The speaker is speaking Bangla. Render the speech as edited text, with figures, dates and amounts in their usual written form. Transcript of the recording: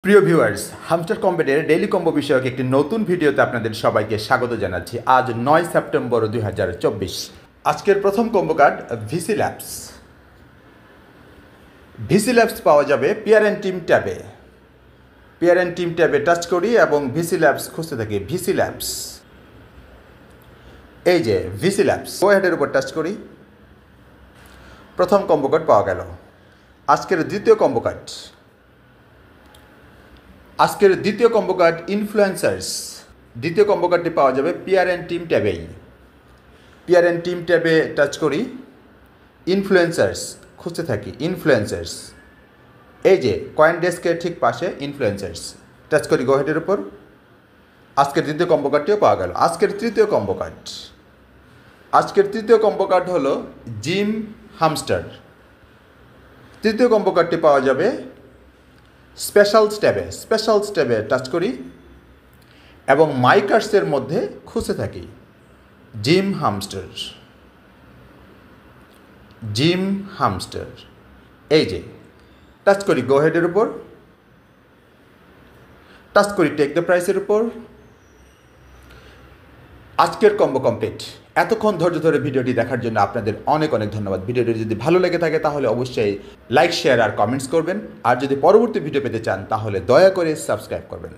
প্রিয় ভিউয়ার্স, হামস্টার কম্বেটের ডেইলি কম্বো বিষয়ক একটি নতুন ভিডিওতে আপনাদের সবাইকে স্বাগত জানাচ্ছি। আজ 9 সেপ্টেম্বর 2024। আজকের প্রথম combo card VC labs. VC labs পাওয়া যাবে পিয়ার অ্যান্ড টিম ট্যাবে। পিয়ার অ্যান্ড টিম ট্যাবে টাচ করি এবং ভিসি ল্যাবস খুঁজতে থাকি। ভিসি ল্যাবস, এই যে ভিসি ল্যাবস, গো হেডের উপর টাচ করি। প্রথম কম্বো কার্ড পাওয়া গেল। আজকের দ্বিতীয় কম্বো কার্ড, আজকের দ্বিতীয় কম্বো কার্ড ইনফ্লুয়েন্সার্স। দ্বিতীয় কম্বো কার্ডটি পাওয়া যাবে পিয়ার অ্যান্ড টিম ট্যাবেই। পিয়ার অ্যান্ড টিম ট্যাবে টাচ করি, ইনফ্লুয়েন্সার্স খুঁজতে থাকি। ইনফ্লুয়েন্সার্স, এই যে কয়েন ডেস্কের ঠিক পাশে ইনফ্লুয়েন্সার্স, টাচ করি গো হেডের উপর। আজকের দ্বিতীয় কম্বো কার্ডটিও পাওয়া গেল। আজকের তৃতীয় কম্বো কার্ড, আজকের তৃতীয় কম্বো কার্ড হলো জিম হামস্টার। তৃতীয় কম্বো কার্ডটি পাওয়া যাবে স্পেশালস ট্যাবে। স্পেশালস ট্যাবে টাচ করি এবং মাইকার্সের মধ্যে খুঁজে থাকি জিম হামস্টার। জিম হামস্টার, এই যে টাচ করি গো হেডের উপর, টাচ করি টেক দ্য প্রাইসের উপর। আজকের কম্বো কমপ্লিট। এতক্ষণ ধৈর্য ধরে ভিডিওটি দেখার জন্য আপনাদের অনেক অনেক ধন্যবাদ। ভিডিওটি যদি ভালো লেগে থাকে তাহলে অবশ্যই লাইক, শেয়ার আর কমেন্টস করবেন। আর যদি পরবর্তী ভিডিও পেতে চান তাহলে দয়া করে সাবস্ক্রাইব করবেন।